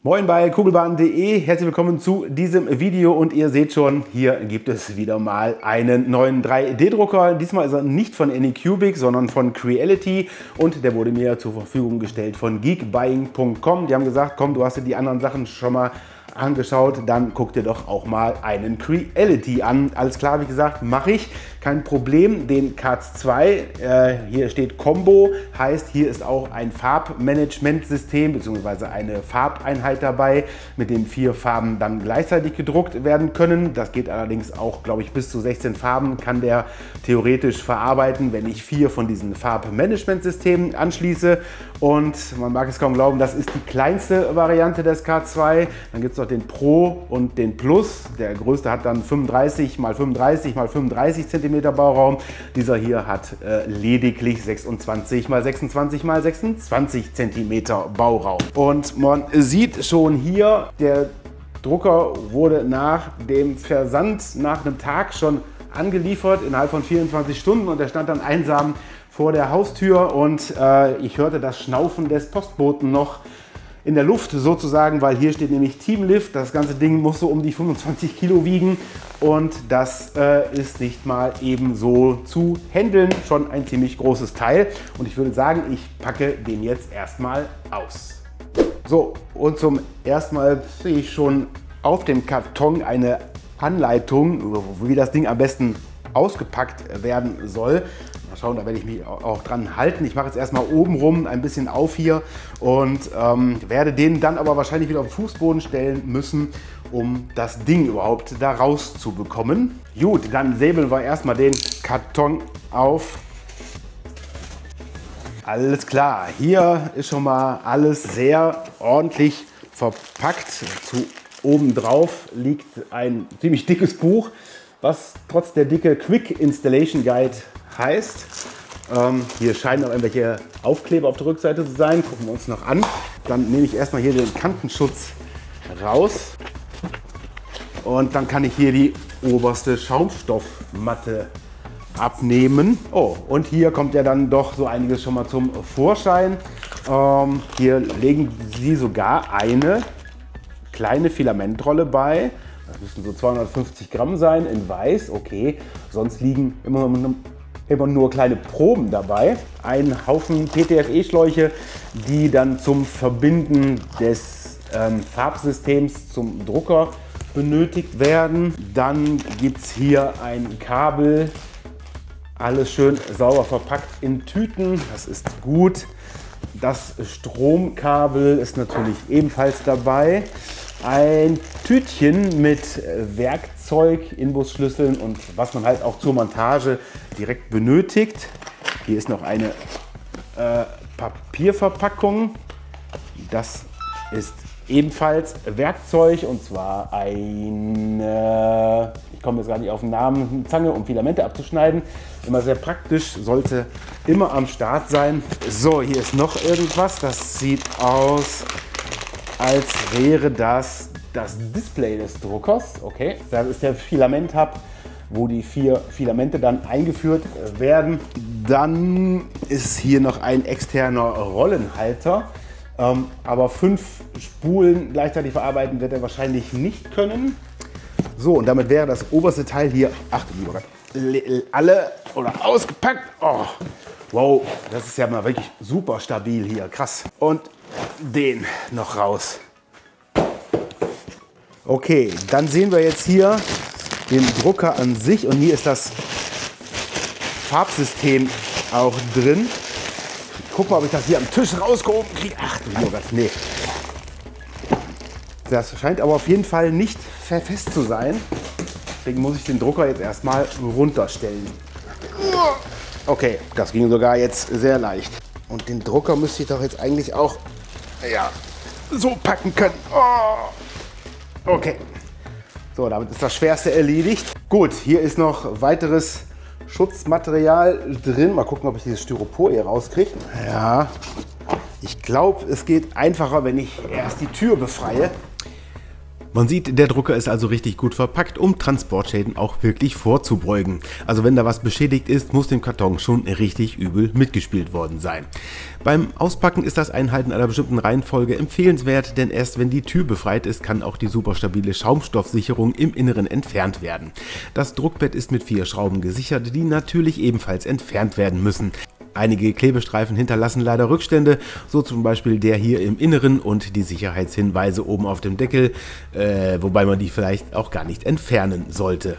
Moin bei kugelbahn.de, herzlich willkommen zu diesem Video und ihr seht schon, hier gibt es wieder mal einen neuen 3D-Drucker. Diesmal ist er nicht von Anycubic, sondern von Creality und der wurde mir zur Verfügung gestellt von geekbuying.com. Die haben gesagt, komm, du hast dir die anderen Sachen schon mal angeschaut, dann guck dir doch auch mal einen Creality an. Alles klar, wie gesagt, mache ich. Kein Problem, den CATS 2, hier steht Combo, heißt hier ist auch ein Farbmanagementsystem bzw. eine Farbeinheit dabei, mit dem 4 Farben dann gleichzeitig gedruckt werden können. Das geht allerdings auch, glaube ich, bis zu 16 Farben kann der theoretisch verarbeiten, wenn ich 4 von diesen Farbmanagementsystemen anschließe. Und man mag es kaum glauben, das ist die kleinste Variante des CATS 2. Dann gibt es noch den Pro und den Plus. Der größte hat dann 35 x 35 x 35 cm Bauraum. Dieser hier hat lediglich 26 x 26 x 26 cm Bauraum. Und man sieht schon hier, der Drucker wurde nach dem Versand nach einem Tag schon angeliefert, innerhalb von 24 Stunden, und der stand dann einsam vor der Haustür und ich hörte das Schnaufen des Postboten noch in der Luft sozusagen, weil hier steht nämlich Teamlift. Das ganze Ding muss so um die 25 Kilo wiegen und das ist nicht mal eben so zu handeln. Schon ein ziemlich großes Teil und ich würde sagen, ich packe den jetzt erstmal aus. So, und zum ersten Mal sehe ich schon auf dem Karton eine Anleitung, wie das Ding am besten ausgepackt werden soll. Mal schauen, da werde ich mich auch dran halten. Ich mache jetzt erstmal oben rum ein bisschen auf hier und werde den dann aber wahrscheinlich wieder auf den Fußboden stellen müssen, um das Ding überhaupt da rauszubekommen. Gut, dann säbeln wir erstmal den Karton auf. Alles klar, hier ist schon mal alles sehr ordentlich verpackt. Zu oben drauf liegt ein ziemlich dickes Buch, was trotz der dicke Quick Installation Guide heißt. Hier scheinen auch irgendwelche Aufkleber auf der Rückseite zu sein. Gucken wir uns noch an. Dann nehme ich erstmal hier den Kantenschutz raus. Und dann kann ich hier die oberste Schaumstoffmatte abnehmen. Oh, und hier kommt ja dann doch so einiges schon mal zum Vorschein. Hier legen sie sogar eine kleine Filamentrolle bei. Das müssen so 250 Gramm sein in weiß, okay. Sonst liegen immer nur kleine Proben dabei. Ein Haufen PTFE-Schläuche, die dann zum Verbinden des Farbsystems zum Drucker benötigt werden. Dann gibt es hier ein Kabel, alles schön sauber verpackt in Tüten, das ist gut. Das Stromkabel ist natürlich ebenfalls dabei. Ein Tütchen mit Werkzeug, Inbusschlüsseln und was man halt auch zur Montage direkt benötigt. Hier ist noch eine Papierverpackung. Das ist ebenfalls Werkzeug und zwar eine, ich komme jetzt gar nicht auf den Namen, Zange, um Filamente abzuschneiden. Immer sehr praktisch, sollte immer am Start sein. So, hier ist noch irgendwas, das sieht aus, als wäre das Display des Druckers. Okay, da ist der Filament-Hub, wo die 4 Filamente dann eingeführt werden. Dann ist hier noch ein externer Rollenhalter. Aber 5 Spulen gleichzeitig verarbeiten wird er wahrscheinlich nicht können. So, und damit wäre das oberste Teil hier, ach du lieber Gott, alle oder ausgepackt. Oh, wow, das ist ja mal wirklich super stabil hier, krass. Und den noch raus. Okay, dann sehen wir jetzt hier den Drucker an sich und hier ist das Farbsystem auch drin. Guck mal, ob ich das hier am Tisch rausgehoben kriege. Ach du lieber Gott, nee. Das scheint aber auf jeden Fall nicht fest zu sein. Deswegen muss ich den Drucker jetzt erstmal runterstellen. Okay, das ging sogar jetzt sehr leicht. Und den Drucker müsste ich doch jetzt eigentlich auch so packen können. Oh. Okay. So, damit ist das Schwerste erledigt. Gut, hier ist noch weiteres Schutzmaterial drin. Mal gucken, ob ich dieses Styropor hier rauskriege. Ja, ich glaube, es geht einfacher, wenn ich erst die Tür befreie. Man sieht, der Drucker ist also richtig gut verpackt, um Transportschäden auch wirklich vorzubeugen. Also wenn da was beschädigt ist, muss dem Karton schon richtig übel mitgespielt worden sein. Beim Auspacken ist das Einhalten einer bestimmten Reihenfolge empfehlenswert, denn erst wenn die Tür befreit ist, kann auch die super stabile Schaumstoffsicherung im Inneren entfernt werden. Das Druckbett ist mit 4 Schrauben gesichert, die natürlich ebenfalls entfernt werden müssen. Einige Klebestreifen hinterlassen leider Rückstände, so zum Beispiel der hier im Inneren und die Sicherheitshinweise oben auf dem Deckel, wobei man die vielleicht auch gar nicht entfernen sollte.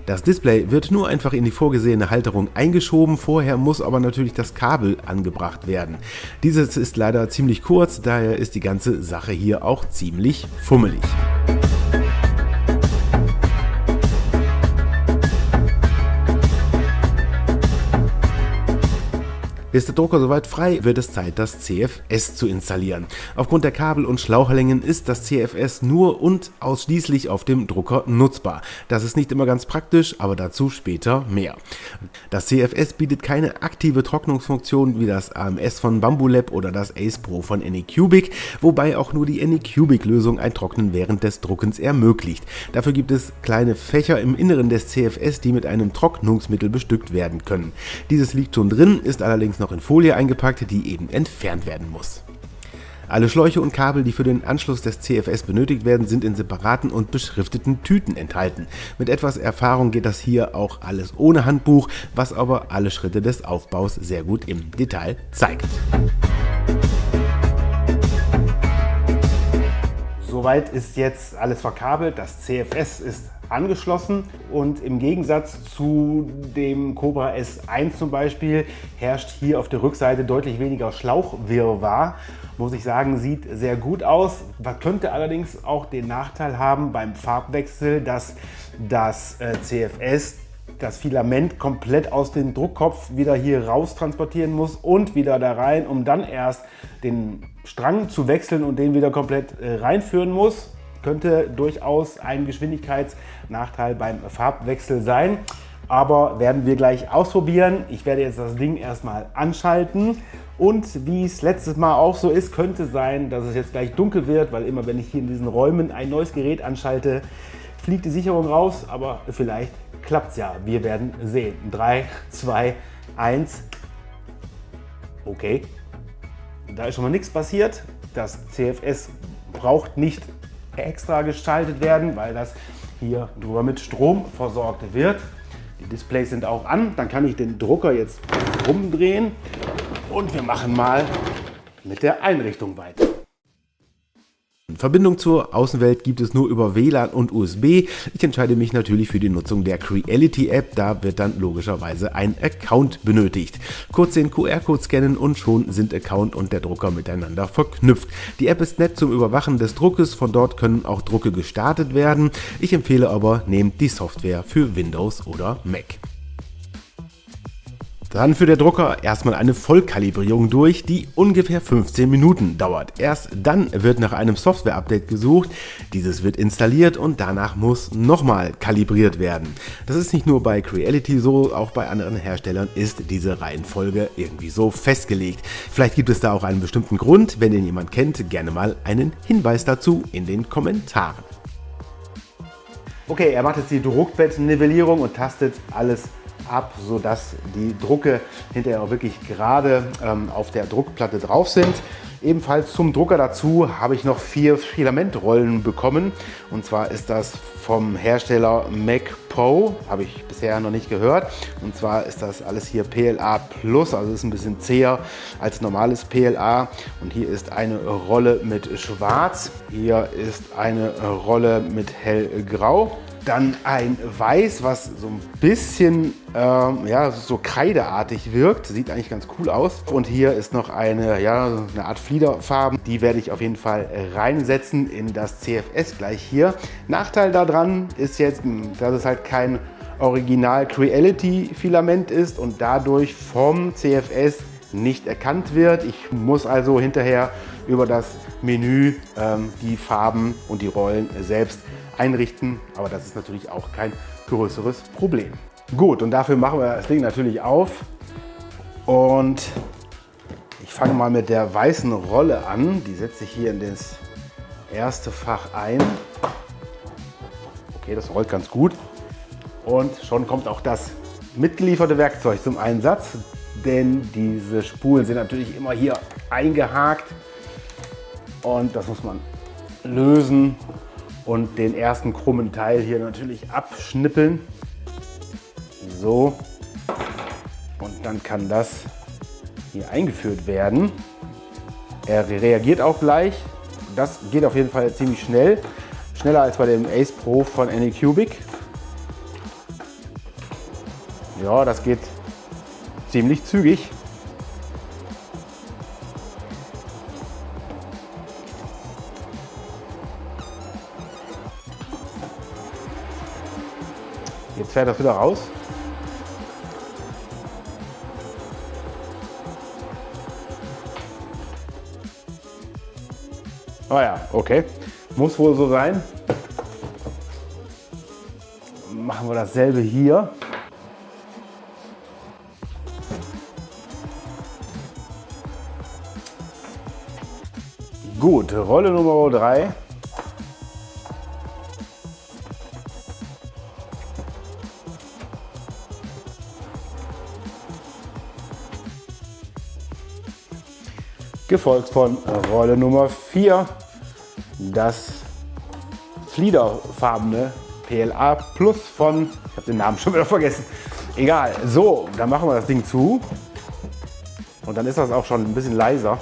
Das Display wird nur einfach in die vorgesehene Halterung eingeschoben, vorher muss aber natürlich das Kabel angebracht werden. Dieses ist leider ziemlich kurz, daher ist die ganze Sache hier auch ziemlich fummelig. Ist der Drucker soweit frei, wird es Zeit, das CFS zu installieren. Aufgrund der Kabel- und Schlauchlängen ist das CFS nur und ausschließlich auf dem Drucker nutzbar. Das ist nicht immer ganz praktisch, aber dazu später mehr. Das CFS bietet keine aktive Trocknungsfunktion wie das AMS von Bambulab oder das Ace Pro von Anycubic, wobei auch nur die Anycubic-Lösung ein Trocknen während des Druckens ermöglicht. Dafür gibt es kleine Fächer im Inneren des CFS, die mit einem Trocknungsmittel bestückt werden können. Dieses liegt schon drin, ist allerdings noch in Folie eingepackt, die eben entfernt werden muss. Alle Schläuche und Kabel, die für den Anschluss des CFS benötigt werden, sind in separaten und beschrifteten Tüten enthalten. Mit etwas Erfahrung geht das hier auch alles ohne Handbuch, was aber alle Schritte des Aufbaus sehr gut im Detail zeigt. Soweit ist jetzt alles verkabelt, das CFS ist angeschlossen und im Gegensatz zu dem Cobra S1 zum Beispiel herrscht hier auf der Rückseite deutlich weniger Schlauchwirrwarr. Muss ich sagen, sieht sehr gut aus. Das könnte allerdings auch den Nachteil haben beim Farbwechsel, dass das CFS das Filament komplett aus dem Druckkopf wieder hier raus transportieren muss und wieder da rein, um dann erst den Strang zu wechseln und den wieder komplett reinführen muss. Könnte durchaus ein Geschwindigkeitsnachteil beim Farbwechsel sein, aber werden wir gleich ausprobieren. Ich werde jetzt das Ding erstmal anschalten und wie es letztes Mal auch so ist, könnte sein, dass es jetzt gleich dunkel wird, weil immer wenn ich hier in diesen Räumen ein neues Gerät anschalte, fliegt die Sicherung raus, aber vielleicht klappt es ja. Wir werden sehen. 3, 2, 1. Okay, da ist schon mal nichts passiert. Das CFS braucht nicht extra geschaltet werden, weil das hier drüber mit Strom versorgt wird. Die Displays sind auch an. Dann kann ich den Drucker jetzt rumdrehen und wir machen mal mit der Einrichtung weiter. Verbindung zur Außenwelt gibt es nur über WLAN und USB. Ich entscheide mich natürlich für die Nutzung der Creality App, da wird dann logischerweise ein Account benötigt. Kurz den QR-Code scannen und schon sind Account und der Drucker miteinander verknüpft. Die App ist nett zum Überwachen des Druckes, von dort können auch Drucke gestartet werden. Ich empfehle aber, nehmt die Software für Windows oder Mac. Dann führt der Drucker erstmal eine Vollkalibrierung durch, die ungefähr 15 Minuten dauert. Erst dann wird nach einem Software-Update gesucht, dieses wird installiert und danach muss nochmal kalibriert werden. Das ist nicht nur bei Creality so, auch bei anderen Herstellern ist diese Reihenfolge irgendwie so festgelegt. Vielleicht gibt es da auch einen bestimmten Grund, wenn den jemand kennt, gerne mal einen Hinweis dazu in den Kommentaren. Okay, er macht jetzt die Druckbettnivellierung und tastet alles ab, sodass die Drucke hinterher auch wirklich gerade auf der Druckplatte drauf sind. Ebenfalls zum Drucker dazu habe ich noch 4 Filamentrollen bekommen. Und zwar ist das vom Hersteller MacPro, habe ich bisher noch nicht gehört. Und zwar ist das alles hier PLA Plus, also ist ein bisschen zäher als normales PLA. Und hier ist eine Rolle mit Schwarz, hier ist eine Rolle mit hellgrau. Dann ein Weiß, was so ein bisschen so kreideartig wirkt. Sieht eigentlich ganz cool aus. Und hier ist noch eine Art Fliederfarben. Die werde ich auf jeden Fall reinsetzen in das CFS gleich hier. Nachteil daran ist jetzt, dass es halt kein Original Creality Filament ist und dadurch vom CFS nicht erkannt wird. Ich muss also hinterher über das Menü die Farben und die Rollen selbst einrichten, aber das ist natürlich auch kein größeres Problem. Gut, und dafür machen wir das Ding natürlich auf und Ich fange mal mit der weißen Rolle an. Die setze ich hier in das erste Fach ein. Okay, das rollt ganz gut. Und schon kommt auch das mitgelieferte Werkzeug zum Einsatz. Denn diese Spulen sind natürlich immer hier eingehakt. Und das muss man lösen und den ersten krummen Teil hier natürlich abschnippeln. So. Und dann kann das hier eingeführt werden. Er reagiert auch gleich. Das geht auf jeden Fall ziemlich schnell. Schneller als bei dem Ace Pro von Anycubic. Ja, das geht ziemlich zügig. Jetzt fährt das wieder raus. Oh ja, okay. Muss wohl so sein. Machen wir dasselbe hier. Gut, Rolle Nummer 3. Gefolgt von Rolle Nummer 4, das fliederfarbene PLA Plus von, ich habe den Namen schon wieder vergessen, egal. So, dann machen wir das Ding zu und dann ist das auch schon ein bisschen leiser.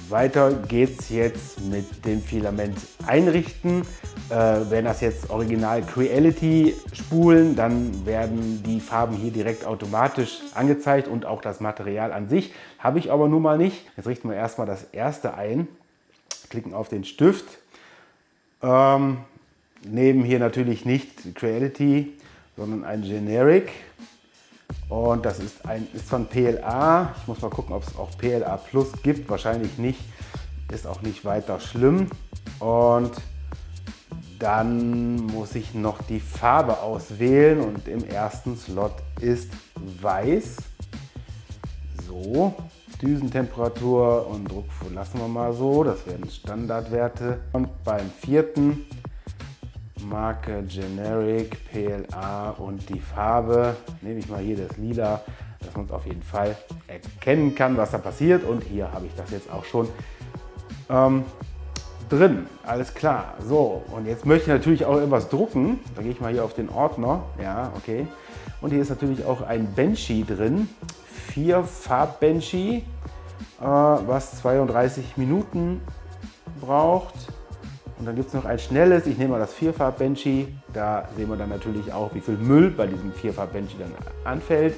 Weiter geht's jetzt mit dem Filament einrichten. Wenn das jetzt original Creality Spulen, dann werden die Farben hier direkt automatisch angezeigt und auch das Material an sich. Habe ich aber nun mal nicht. Jetzt richten wir erstmal das erste ein, klicken auf den Stift, nehmen hier natürlich nicht Creality, sondern ein Generic. Und das ist von PLA. Ich muss mal gucken, ob es auch PLA Plus gibt. Wahrscheinlich nicht. Ist auch nicht weiter schlimm. Und dann muss ich noch die Farbe auswählen. Und im ersten Slot ist weiß. So, Düsentemperatur und Druck lassen wir mal so. Das werden Standardwerte. Und beim vierten Marke Generic, PLA und die Farbe, nehme ich mal hier das Lila, dass man es auf jeden Fall erkennen kann, was da passiert. Und hier habe ich das jetzt auch schon drin. Alles klar. So, und jetzt möchte ich natürlich auch etwas drucken. Da gehe ich mal hier auf den Ordner. Ja, okay. Und hier ist natürlich auch ein Benchy drin. 4 Farb-Benchy, was 32 Minuten braucht. Und dann gibt es noch ein schnelles, ich nehme mal das 4-Farb-Benchy. Da sehen wir dann natürlich auch, wie viel Müll bei diesem 4-Farb-Benchy dann anfällt.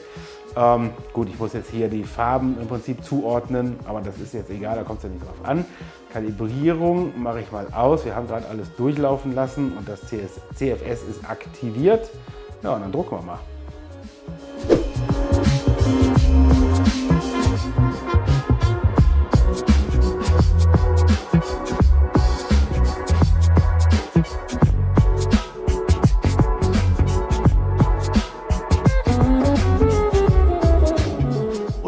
Gut, ich muss jetzt hier die Farben im Prinzip zuordnen, aber das ist jetzt egal, da kommt es ja nicht drauf an. Kalibrierung mache ich mal aus. Wir haben gerade alles durchlaufen lassen und das CFS ist aktiviert. Ja, und dann drucken wir mal.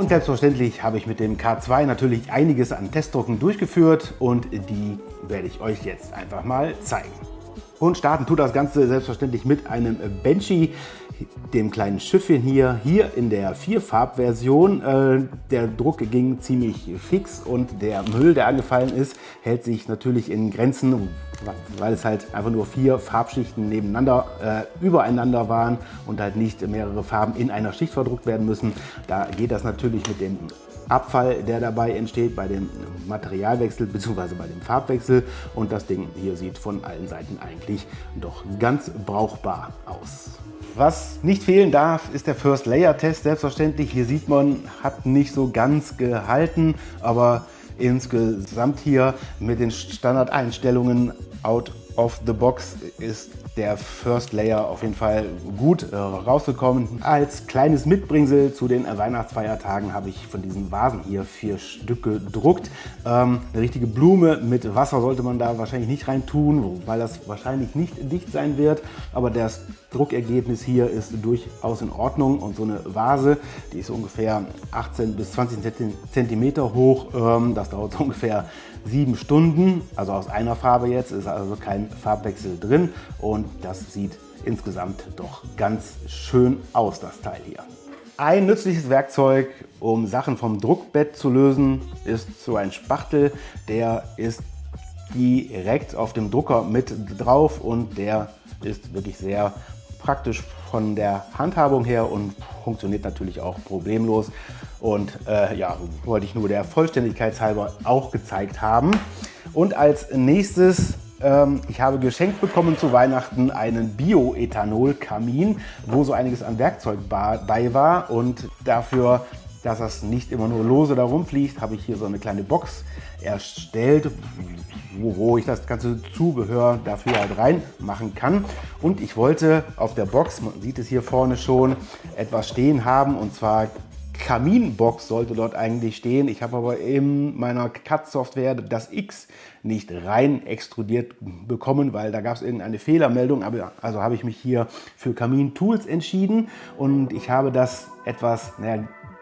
Selbstverständlich habe ich mit dem K2 natürlich einiges an Testdrucken durchgeführt und die werde ich euch jetzt einfach mal zeigen. Und starten tut das Ganze selbstverständlich mit einem Benchy, dem kleinen Schiffchen hier in der 4-Farb-Version. Der Druck ging ziemlich fix und der Müll, der angefallen ist, hält sich natürlich in Grenzen, weil es halt einfach nur 4 Farbschichten nebeneinander, übereinander waren und halt nicht mehrere Farben in einer Schicht verdruckt werden müssen. Da geht das natürlich mit dem Abfall, der dabei entsteht bei dem Materialwechsel bzw. bei dem Farbwechsel, und das Ding hier sieht von allen Seiten eigentlich doch ganz brauchbar aus. Was nicht fehlen darf, ist der First Layer Test. Selbstverständlich, hier sieht man, hat nicht so ganz gehalten, aber insgesamt hier mit den Standardeinstellungen out of the box ist der First Layer auf jeden Fall gut rausgekommen. Als kleines Mitbringsel zu den Weihnachtsfeiertagen habe ich von diesen Vasen hier 4 Stück gedruckt. Eine richtige Blume mit Wasser sollte man da wahrscheinlich nicht rein tun, weil das wahrscheinlich nicht dicht sein wird. Aber das Druckergebnis hier ist durchaus in Ordnung. Und so eine Vase, die ist ungefähr 18 bis 20 Zentimeter hoch. Das dauert so ungefähr 7 Stunden, also aus einer Farbe jetzt, ist also kein Farbwechsel drin und das sieht insgesamt doch ganz schön aus, das Teil hier. Ein nützliches Werkzeug, um Sachen vom Druckbett zu lösen, ist so ein Spachtel. Der ist direkt auf dem Drucker mit drauf und der ist wirklich sehr praktisch von der Handhabung her und funktioniert natürlich auch problemlos. Und ja, wollte ich nur der Vollständigkeit halber auch gezeigt haben. Und als nächstes, ich habe geschenkt bekommen zu Weihnachten einen Bioethanol-Kamin, wo so einiges an Werkzeug bei war. Und dafür, dass das nicht immer nur lose da rumfliegt, habe ich hier so eine kleine Box erstellt, wo ich das ganze Zubehör dafür halt reinmachen kann. Und ich wollte auf der Box, man sieht es hier vorne schon, etwas stehen haben, und zwar Kaminbox sollte dort eigentlich stehen. Ich habe aber in meiner CAD-Software das X nicht rein extrudiert bekommen, weil da gab es irgendeine Fehlermeldung. Also habe ich mich hier für Kamin-Tools entschieden und ich habe das etwas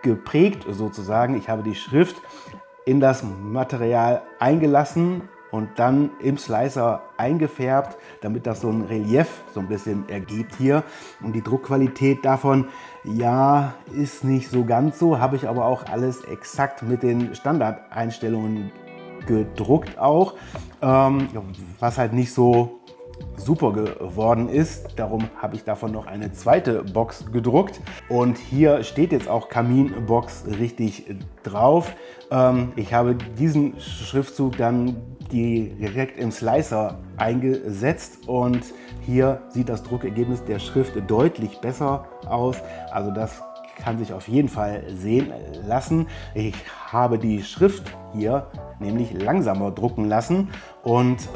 geprägt sozusagen. Ich habe die Schrift in das Material eingelassen und dann im Slicer eingefärbt, damit das so ein Relief so ein bisschen ergibt hier. Und die Druckqualität davon, ja, ist nicht so ganz so, habe ich aber auch alles exakt mit den Standardeinstellungen gedruckt auch, was halt nicht so super geworden ist. Darum habe ich davon noch eine zweite Box gedruckt und hier steht jetzt auch Kaminbox richtig drauf. Ich habe diesen Schriftzug dann direkt im Slicer eingesetzt und hier sieht das Druckergebnis der Schrift deutlich besser aus. Also das kann sich auf jeden Fall sehen lassen. Ich habe die Schrift hier nämlich langsamer drucken lassen und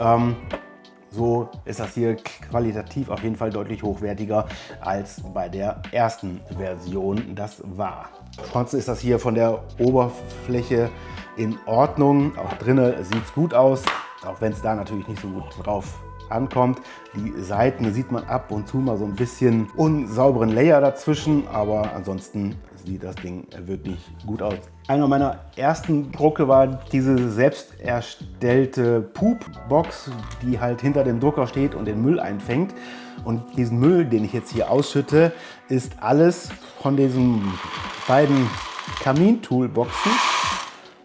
so ist das hier qualitativ auf jeden Fall deutlich hochwertiger als bei der ersten Version das war. Ansonsten ist das hier von der Oberfläche in Ordnung. Auch drinnen sieht es gut aus, auch wenn es da natürlich nicht so gut drauf ankommt. Die Seiten sieht man ab und zu mal so ein bisschen unsauberen Layer dazwischen, aber ansonsten sieht das Ding wirklich gut aus. Einer meiner ersten Drucke war diese selbst erstellte Poop-Box, die halt hinter dem Drucker steht und den Müll einfängt. Und diesen Müll, den ich jetzt hier ausschütte, ist alles von diesen beiden Kamin-Toolboxen.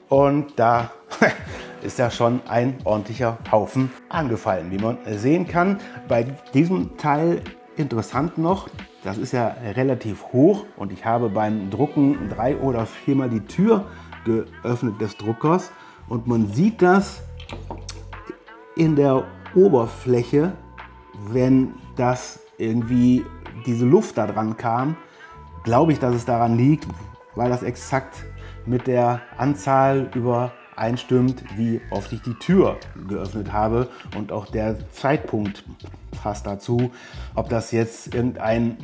Und da ist ja schon ein ordentlicher Haufen angefallen, wie man sehen kann. Bei diesem Teil interessant noch, das ist ja relativ hoch und ich habe beim Drucken 3- oder 4-mal die Tür geöffnet des Druckers und man sieht das in der Oberfläche, wenn das irgendwie diese Luft da dran kam, glaube ich, dass es daran liegt, weil das exakt mit der Anzahl übereinstimmt, wie oft ich die Tür geöffnet habe und auch der Zeitpunkt passt dazu. Ob das jetzt irgendein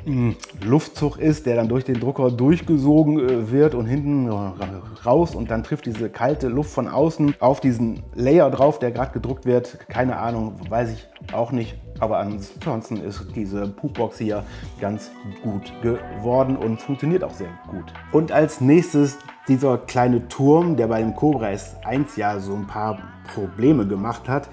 Luftzug ist, der dann durch den Drucker durchgesogen wird und hinten raus und dann trifft diese kalte Luft von außen auf diesen Layer drauf, der gerade gedruckt wird. Keine Ahnung, weiß ich auch nicht. Aber ansonsten ist diese Poopbox hier ganz gut geworden und funktioniert auch sehr gut. Und als nächstes dieser kleine Turm, der bei dem Cobra S1 ja so ein paar Probleme gemacht hat,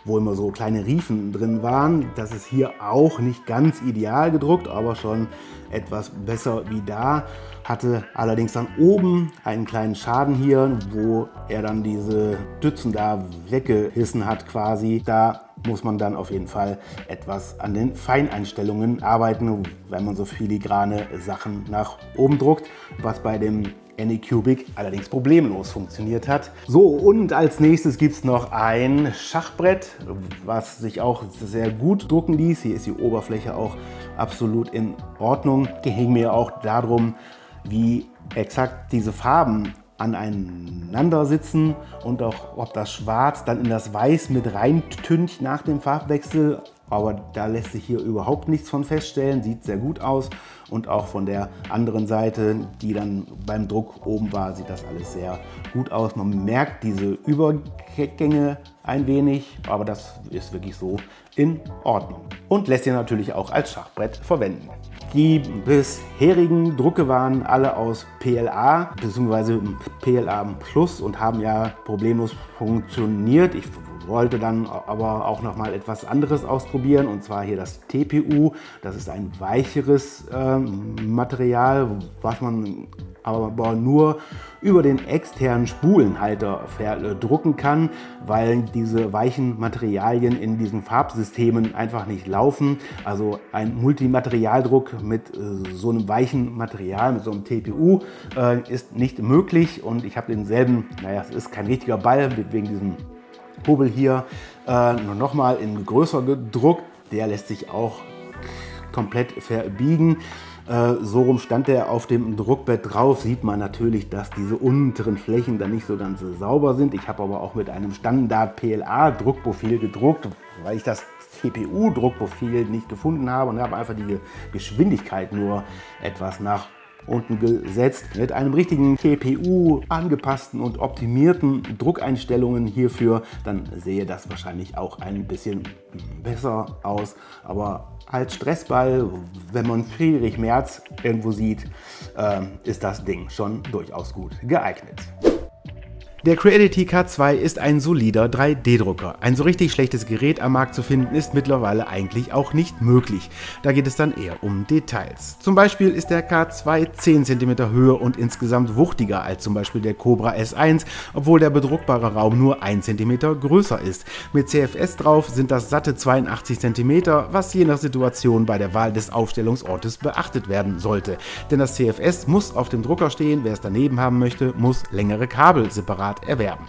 wo immer so kleine Riefen drin waren. Das ist hier auch nicht ganz ideal gedruckt, aber schon etwas besser wie da. Hatte allerdings dann oben einen kleinen Schaden hier, wo er dann diese Stützen da weggehissen hat quasi. Da muss man dann auf jeden Fall etwas an den Feineinstellungen arbeiten, wenn man so filigrane Sachen nach oben druckt, was bei dem Anycubic allerdings problemlos funktioniert hat. So, und als nächstes gibt es noch ein Schachbrett, was sich auch sehr gut drucken ließ. Hier ist die Oberfläche auch absolut in Ordnung. Es ging mir auch darum, wie exakt diese Farben aneinander sitzen und auch ob das Schwarz dann in das Weiß mit reintüncht nach dem Farbwechsel. aber da lässt sich hier überhaupt nichts von feststellen, sieht sehr gut aus. Und auch von der anderen Seite, die dann beim Druck oben war, sieht das alles sehr gut aus. Man merkt diese Übergänge ein wenig, aber das ist wirklich so in Ordnung. Und lässt sich natürlich auch als Schachbrett verwenden. Die bisherigen Drucke waren alle aus PLA bzw. PLA Plus und haben ja problemlos funktioniert. Ich wollte dann aber auch noch mal etwas anderes ausprobieren, und zwar hier das TPU. Das ist ein weicheres Material, was man aber nur über den externen Spulenhalter verdrucken kann, weil diese weichen Materialien in diesen Farbsystemen einfach nicht laufen. Also ein Multimaterialdruck mit so einem weichen Material, mit so einem TPU, ist nicht möglich, und ich habe denselben, naja, es ist kein richtiger Ball, wegen diesem Hobel hier, nur nochmal in größer gedruckt. Der lässt sich auch komplett verbiegen. So rum stand der auf dem Druckbett drauf. Sieht man natürlich, dass diese unteren Flächen dann nicht so ganz sauber sind. Ich habe aber auch mit einem Standard PLA Druckprofil gedruckt, weil ich das TPU Druckprofil nicht gefunden habe, und habe einfach die Geschwindigkeit nur etwas nach unten gesetzt. Mit einem richtigen TPU angepassten und optimierten Druckeinstellungen hierfür, dann sehe das wahrscheinlich auch ein bisschen besser aus. Aber als Stressball, wenn man Friedrich Merz irgendwo sieht, ist das Ding schon durchaus gut geeignet. Der Creality K2 ist ein solider 3D-Drucker. Ein so richtig schlechtes Gerät am Markt zu finden ist mittlerweile eigentlich auch nicht möglich. Da geht es dann eher um Details. Zum Beispiel ist der K2 10 cm höher und insgesamt wuchtiger als zum Beispiel der Cobra S1, obwohl der bedruckbare Raum nur 1 cm größer ist. Mit CFS drauf sind das satte 82 cm, was je nach Situation bei der Wahl des Aufstellungsortes beachtet werden sollte. Denn das CFS muss auf dem Drucker stehen, wer es daneben haben möchte, muss längere Kabel separat erwerben.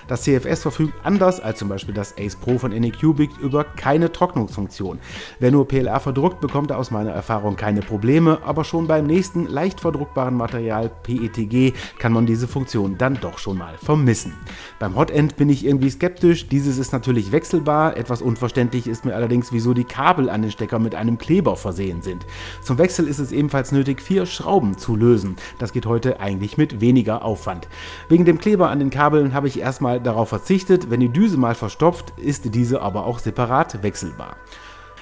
Das CFS verfügt anders als zum Beispiel das Ace Pro von Anycubic über keine Trocknungsfunktion. Wer nur PLA verdruckt, bekommt aus meiner Erfahrung keine Probleme, aber schon beim nächsten leicht verdruckbaren Material PETG kann man diese Funktion dann doch schon mal vermissen. Beim Hotend bin ich irgendwie skeptisch, dieses ist natürlich wechselbar, etwas unverständlich ist mir allerdings, wieso die Kabel an den Stecker mit einem Kleber versehen sind. Zum Wechsel ist es ebenfalls nötig, 4 Schrauben zu lösen. Das geht heute eigentlich mit weniger Aufwand. Wegen dem Kleber an den Kabeln habe ich erstmal darauf verzichtet. Wenn die Düse mal verstopft, ist diese aber auch separat wechselbar.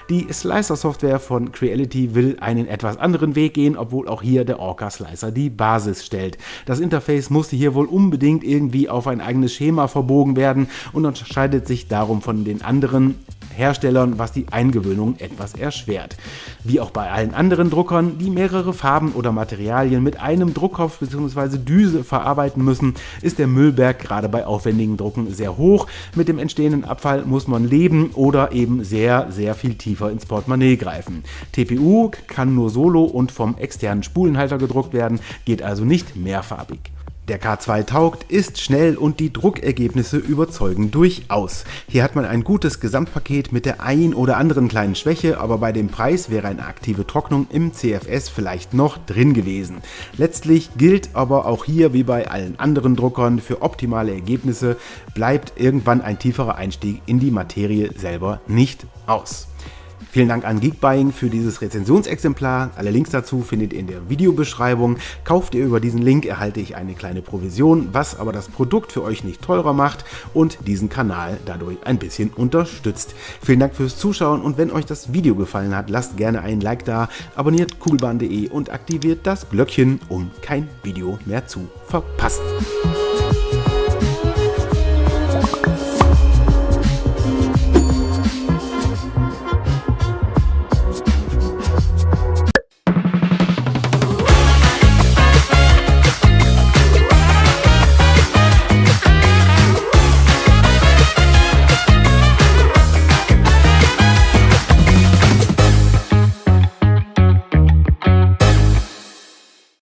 Die Slicer-Software von Creality will einen etwas anderen Weg gehen, obwohl auch hier der Orca Slicer die Basis stellt. Das Interface musste hier wohl unbedingt irgendwie auf ein eigenes Schema verbogen werden und unterscheidet sich darum von den anderen Herstellern, was die Eingewöhnung etwas erschwert. Wie auch bei allen anderen Druckern, die mehrere Farben oder Materialien mit einem Druckkopf bzw. Düse verarbeiten müssen, ist der Müllberg gerade bei aufwendigen Drucken sehr hoch. Mit dem entstehenden Abfall muss man leben oder eben sehr, sehr viel tiefer ins Portemonnaie greifen. TPU kann nur solo und vom externen Spulenhalter gedruckt werden, geht also nicht mehrfarbig. Der K2 taugt, ist schnell und die Druckergebnisse überzeugen durchaus. Hier hat man ein gutes Gesamtpaket mit der ein oder anderen kleinen Schwäche, aber bei dem Preis wäre eine aktive Trocknung im CFS vielleicht noch drin gewesen. Letztlich gilt aber auch hier wie bei allen anderen Druckern, für optimale Ergebnisse bleibt irgendwann ein tieferer Einstieg in die Materie selber nicht aus. Vielen Dank an Geekbuying für dieses Rezensionsexemplar. Alle Links dazu findet ihr in der Videobeschreibung. Kauft ihr über diesen Link, erhalte ich eine kleine Provision, was aber das Produkt für euch nicht teurer macht und diesen Kanal dadurch ein bisschen unterstützt. Vielen Dank fürs Zuschauen, und wenn euch das Video gefallen hat, lasst gerne einen Like da, abonniert kugelbahn.de und aktiviert das Glöckchen, um kein Video mehr zu verpassen.